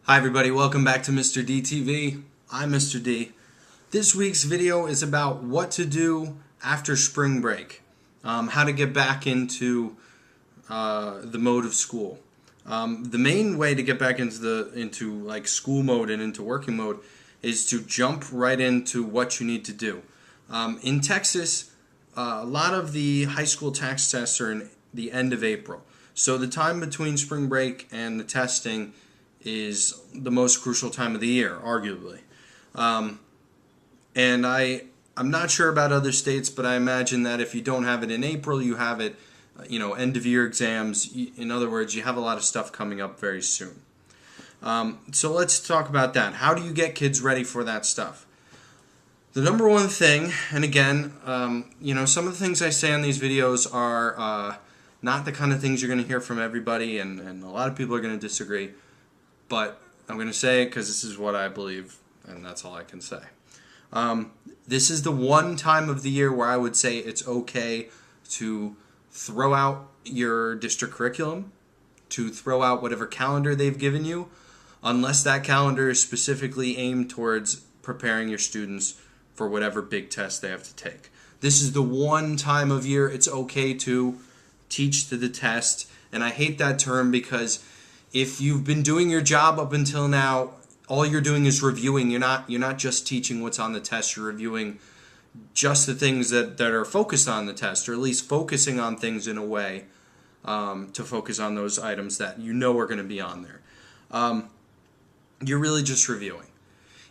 Hi everybody, welcome back to Mr. D TV. I'm Mr. D. This week's video is about what to do after spring break, how to get back into the mode of school. The main way to get back into like school mode and into working mode is to jump right into what you need to do. In Texas, a lot of the high school tax tests are in the end of April. So the time between spring break and the testing is the most crucial time of the year, arguably. And I'm not sure about other states, but I imagine that if you don't have it in April, you have it, end of year exams. In other words, you have a lot of stuff coming up very soon. So let's talk about that. How do you get kids ready for that stuff? The number one thing, and again, some of the things I say on these videos are not the kind of things you're going to hear from everybody, and a lot of people are going to disagree. But I'm going to say it because this is what I believe, and that's all I can say. This is the one time of the year where I would say it's okay to throw out your district curriculum, to throw out whatever calendar they've given you, unless that calendar is specifically aimed towards preparing your students for whatever big test they have to take. This is the one time of year it's okay to teach to the test, and I hate that term because if you've been doing your job up until now, all you're doing is reviewing. You're not just teaching what's on the test. You're reviewing just the things that are focused on the test, or at least focusing on things in a way to focus on those items that you know are going to be on there. You're really just reviewing.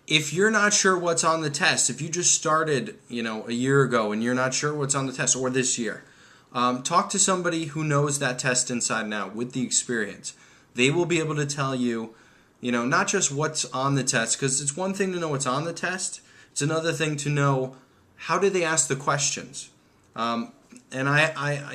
If you're not sure what's on the test, if you just started, a year ago and you're not sure what's on the test, or this year, talk to somebody who knows that test inside and out with the experience. They will be able to tell you, not just what's on the test, because it's one thing to know what's on the test. It's another thing to know how do they ask the questions. And I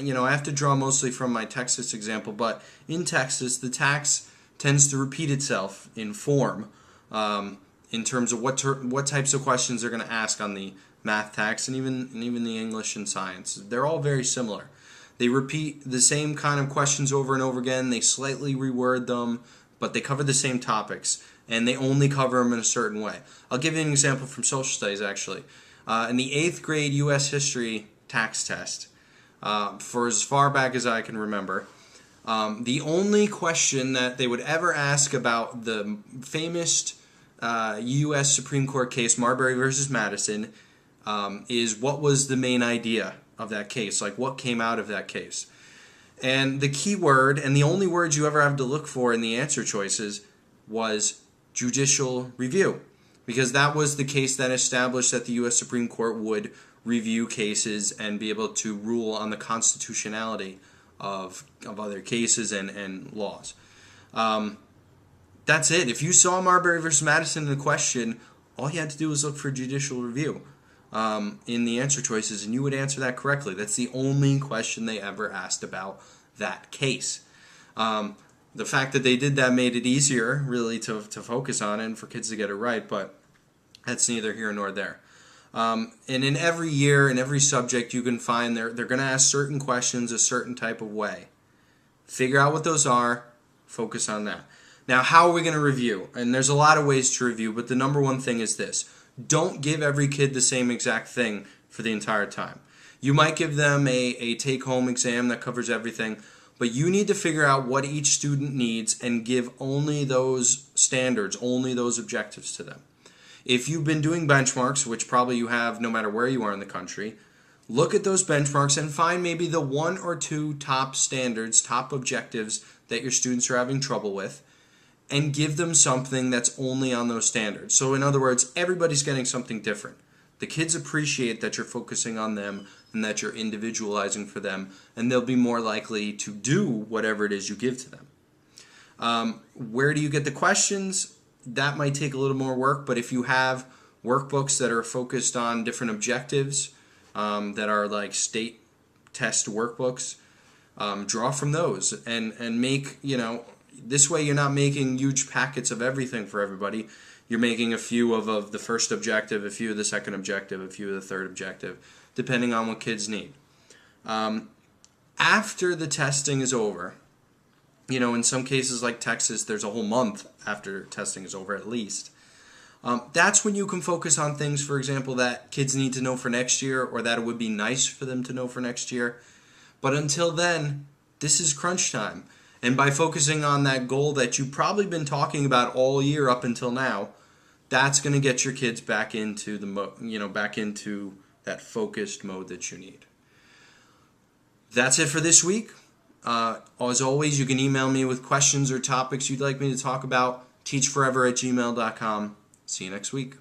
have to draw mostly from my Texas example, but in Texas, the tax tends to repeat itself in form in terms of what types of questions they're going to ask on the math tax and even the English and science. They're all very similar. They repeat the same kind of questions over and over again. They slightly reword them, but they cover the same topics, and they only cover them in a certain way. I'll give you an example from social studies, actually. In the 8th grade U.S. history tax test, for as far back as I can remember, the only question that they would ever ask about the famous U.S. Supreme Court case, Marbury versus Madison, is what was the main idea of that case, like what came out of that case. And the key word, and the only word you ever have to look for in the answer choices, was judicial review, because that was the case that established that the U.S. Supreme Court would review cases and be able to rule on the constitutionality of other cases and laws. That's it. If you saw Marbury versus Madison in the question, all you had to do was look for judicial review in the answer choices, and you would answer that correctly. That's the only question they ever asked about that case. The fact that they did that made it easier, really, to focus on it and for kids to get it right, but that's neither here nor there. And in every year, in every subject, you can find they're going to ask certain questions a certain type of way. Figure out what those are, focus on that. Now, how are we going to review? And there's a lot of ways to review, but the number one thing is this. Don't give every kid the same exact thing for the entire time. You might give them a take-home exam that covers everything, but you need to figure out what each student needs and give only those standards, only those objectives to them. If you've been doing benchmarks, which probably you have no matter where you are in the country, look at those benchmarks and find maybe the one or two top standards, top objectives that your students are having trouble with, and give them something that's only on those standards. So in other words, everybody's getting something different. The kids appreciate that you're focusing on them and that you're individualizing for them, and they'll be more likely to do whatever it is you give to them. Where do you get the questions? That might take a little more work, but if you have workbooks that are focused on different objectives that are like state test workbooks, draw from those and make, this way you're not making huge packets of everything for everybody. You're making a few of the first objective, a few of the second objective, a few of the third objective, depending on what kids need. After the testing is over, In some cases like Texas, there's a whole month after testing is over at least. That's when you can focus on things, for example, that kids need to know for next year, or that it would be nice for them to know for next year. But until then, this is crunch time. And by focusing on that goal that you've probably been talking about all year up until now, that's going to get your kids back into back into that focused mode that you need. That's it for this week. As always, you can email me with questions or topics you'd like me to talk about. teachforever@gmail.com. See you next week.